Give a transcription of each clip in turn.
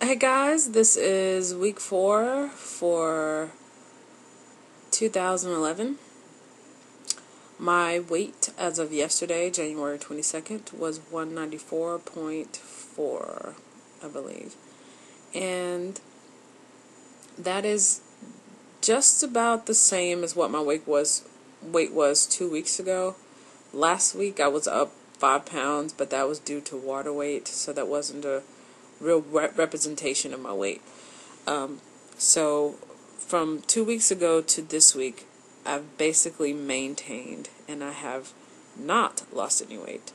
Hey guys, this is week 4 for 2011. My weight as of yesterday, January 22nd, was 194.4, I believe. And that is just about the same as what my weight was 2 weeks ago. Last week I was up 5 pounds, but that was due to water weight, so that wasn't a real representation of my weight. So from 2 weeks ago to this week, I've basically maintained, and I have not lost any weight,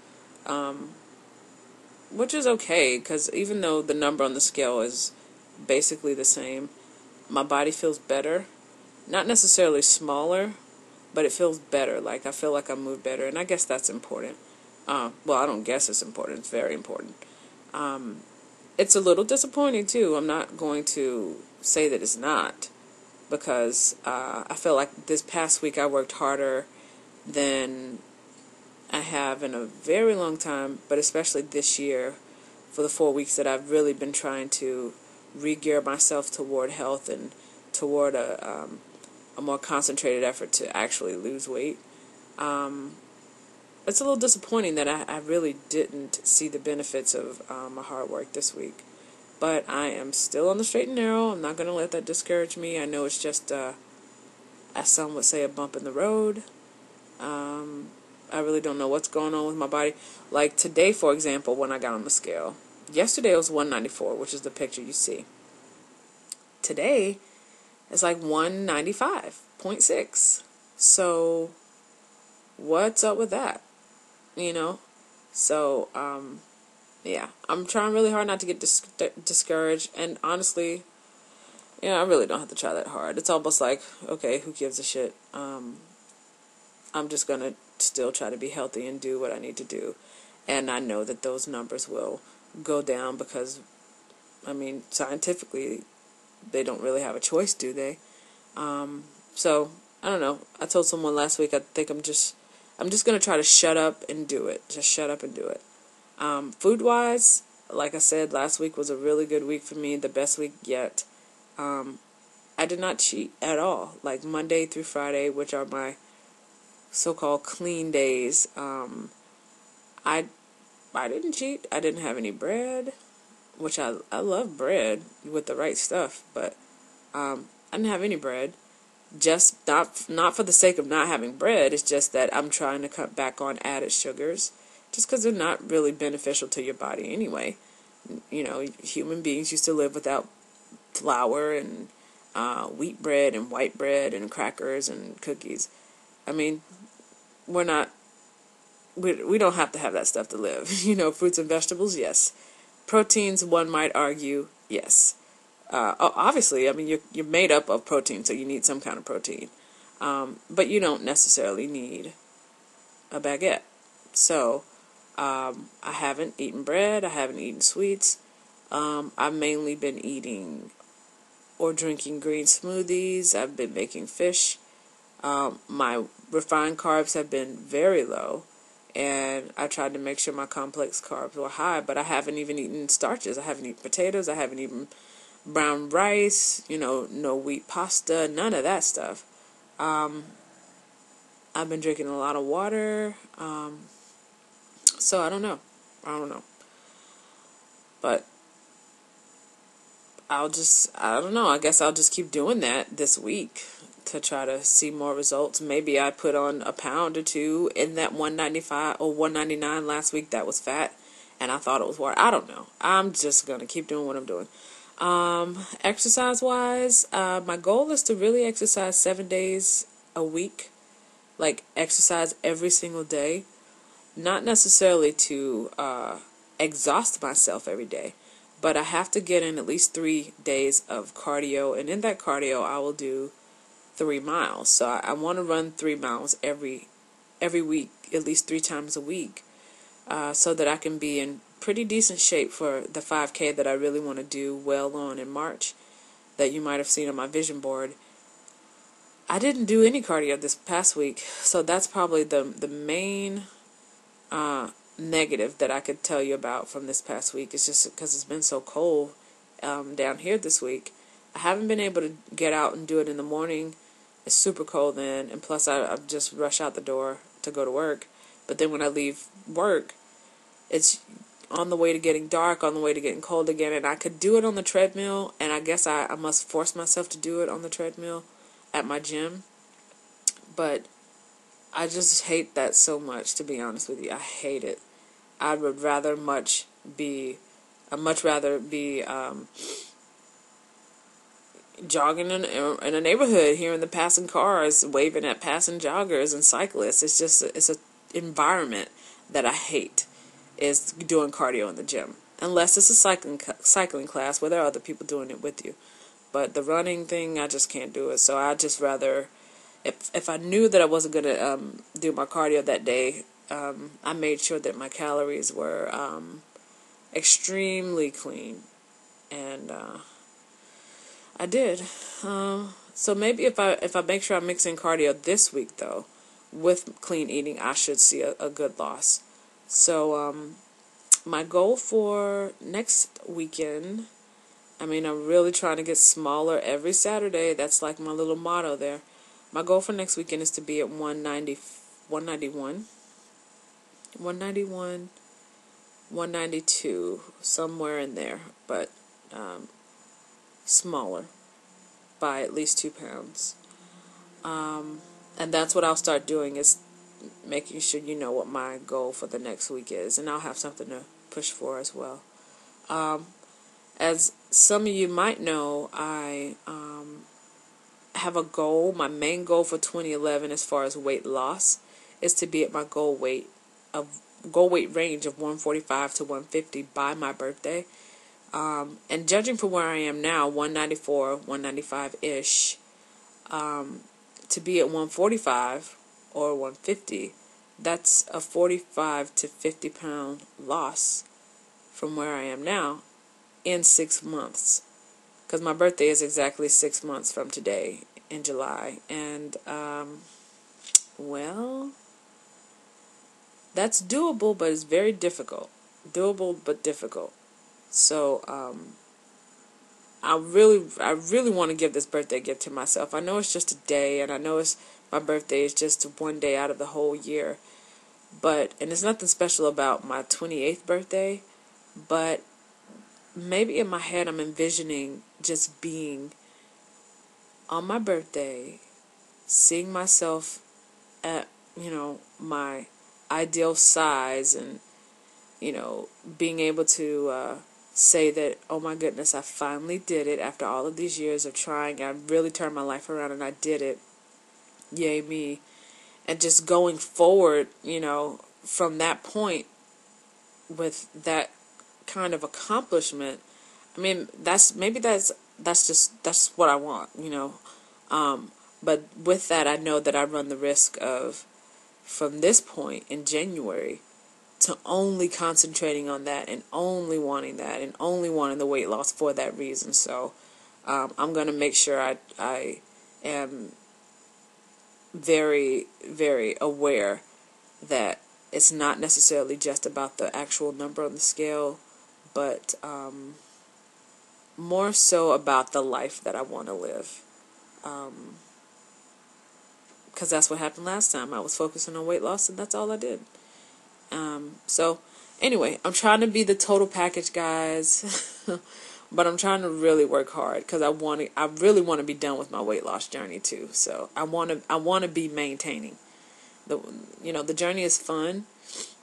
which is okay, because even though the number on the scale is basically the same, my body feels better. Not necessarily smaller, but it feels better. Like, I feel like I move better, and I guess that's important. Well, I don't guess it's important. It's very important. It's a little disappointing, too. I'm not going to say that it's not, because I feel like this past week I worked harder than I have in a very long time, but especially this year for the 4 weeks that I've really been trying to re-gear myself toward health and toward a more concentrated effort to actually lose weight. It's a little disappointing that I really didn't see the benefits of my hard work this week. But I am still on the straight and narrow. I'm not going to let that discourage me. I know it's just, as some would say, a bump in the road. I really don't know what's going on with my body. Like today, for example, when I got on the scale. Yesterday it was 194, which is the picture you see. Today, it's like 195.6. So, what's up with that? So, yeah, I'm trying really hard not to get discouraged, and honestly, I really don't have to try that hard. It's almost like, okay, who gives a shit? I'm just gonna still try to be healthy and do what I need to do, and I know that those numbers will go down because, scientifically, they don't really have a choice, do they? So I don't know. I told someone last week I think I'm just gonna try to shut up and do it. Just shut up and do it. Food wise, like I said, last week was a really good week for me, the best week yet. I did not cheat at all. Like Monday through Friday, which are my so-called clean days. I didn't cheat. I didn't have any bread, which I love bread with the right stuff, but I didn't have any bread. Just not for the sake of not having bread. It's just that I'm trying to cut back on added sugars, just because they're not really beneficial to your body anyway. Human beings used to live without flour and wheat bread and white bread and crackers and cookies. I mean, we're not. We don't have to have that stuff to live. Fruits and vegetables, yes. Proteins, one might argue, yes. Obviously, you're made up of protein, so you need some kind of protein. But you don't necessarily need a baguette. So, I haven't eaten bread. I haven't eaten sweets. I've mainly been eating or drinking green smoothies. I've been making fish. My refined carbs have been very low. And I tried to make sure my complex carbs were high, but I haven't even eaten starches. I haven't eaten potatoes. I haven't eaten brown rice, no wheat pasta, none of that stuff. I've been drinking a lot of water. So I don't know. But I don't know. I guess I'll just keep doing that this week to try to see more results. Maybe I put on a pound or two in that 195 or 199 last week that was fat, and I thought it was water. I don't know. I'm just going to keep doing what I'm doing. Exercise-wise, my goal is to really exercise 7 days a week. Like, exercise every single day. Not necessarily to exhaust myself every day, but I have to get in at least 3 days of cardio, and in that cardio, I will do 3 miles. So I want to run 3 miles every week, at least 3 times a week, so that I can be in pretty decent shape for the 5K that I really want to do well on in March, that you might have seen on my vision board. I didn't do any cardio this past week, so that's probably the main negative that I could tell you about from this past week. It's just because it's been so cold down here this week. I haven't been able to get out and do it in the morning. It's super cold then, and plus I just rush out the door to go to work. But then when I leave work, it's on the way to getting dark, on the way to getting cold again, and I could do it on the treadmill, and I guess I must force myself to do it on the treadmill at my gym. But I just hate that so much, to be honest with you. I hate it. I would rather much rather be jogging in a neighborhood, hearing the passing cars, waving at passing joggers and cyclists. It's an environment that I hate, is doing cardio in the gym. Unless it's a cycling class where there are other people doing it with you. But the running thing, I just can't do it. So I just rather, if I knew that I wasn't going to do my cardio that day, I made sure that my calories were extremely clean. And I did. So maybe if I make sure I'm mixing cardio this week, though, with clean eating, I should see a good loss. So my goal for next weekend, I'm really trying to get smaller every Saturday. That's like my little motto there. My goal for next weekend is to be at 191, 192, somewhere in there, but smaller by at least 2 pounds. And that's what I'll start doing, is making sure you know what my goal for the next week is, and I'll have something to push for as well. As some of you might know, I have a goal. My main goal for 2011 as far as weight loss is to be at my goal weight range of 145 to 150 by my birthday. And judging from where I am now, 194, 195-ish, to be at 145 or 150, that's a 45 to 50 pound loss from where I am now in 6 months. Because my birthday is exactly 6 months from today, in July. And, well, that's doable, but it's very difficult. Doable, but difficult. So, I really want to give this birthday gift to myself. I know it's just a day, and I know my birthday is just one day out of the whole year. And it's nothing special about my 28th birthday, but maybe in my head I'm envisioning just being on my birthday, seeing myself at, my ideal size, and, being able to say that, oh my goodness, I finally did it after all of these years of trying. I really turned my life around and I did it. Yay me. And just going forward, from that point with that kind of accomplishment, that's what I want, but with that, I know that I run the risk of, from this point in January, to only concentrating on that and only wanting that and only wanting the weight loss for that reason. So I'm going to make sure I am very, very aware that it's not necessarily just about the actual number on the scale, but more so about the life that I want to live. Because that's what happened last time. I was focusing on weight loss, and that's all I did. So anyway, I'm trying to be the total package, guys. But I'm trying to really work hard, because I really want to be done with my weight loss journey too. So I want to be maintaining. The journey is fun,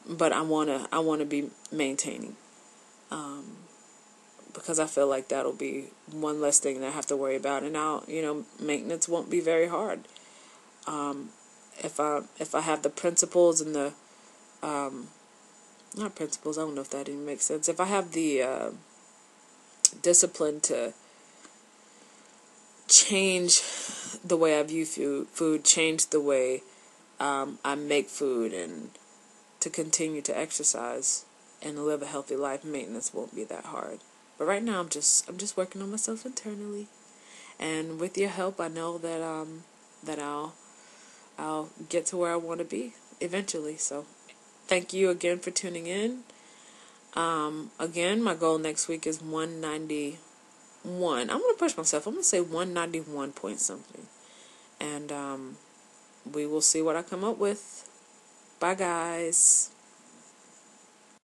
but I want to be maintaining. Because I feel like that'll be one less thing that I have to worry about, and now, maintenance won't be very hard. If I have the principles and the not principles, I don't know if that even makes sense. If I have the discipline to change the way I view food, change the way I make food, and to continue to exercise and live a healthy life, maintenance won't be that hard. But right now, I'm just working on myself internally, and with your help, I know that I'll get to where I want to be eventually. So, thank you again for tuning in. Again, my goal next week is 190. I'm going to push myself. I'm going to say 191 point something. And we will see what I come up with. Bye, guys.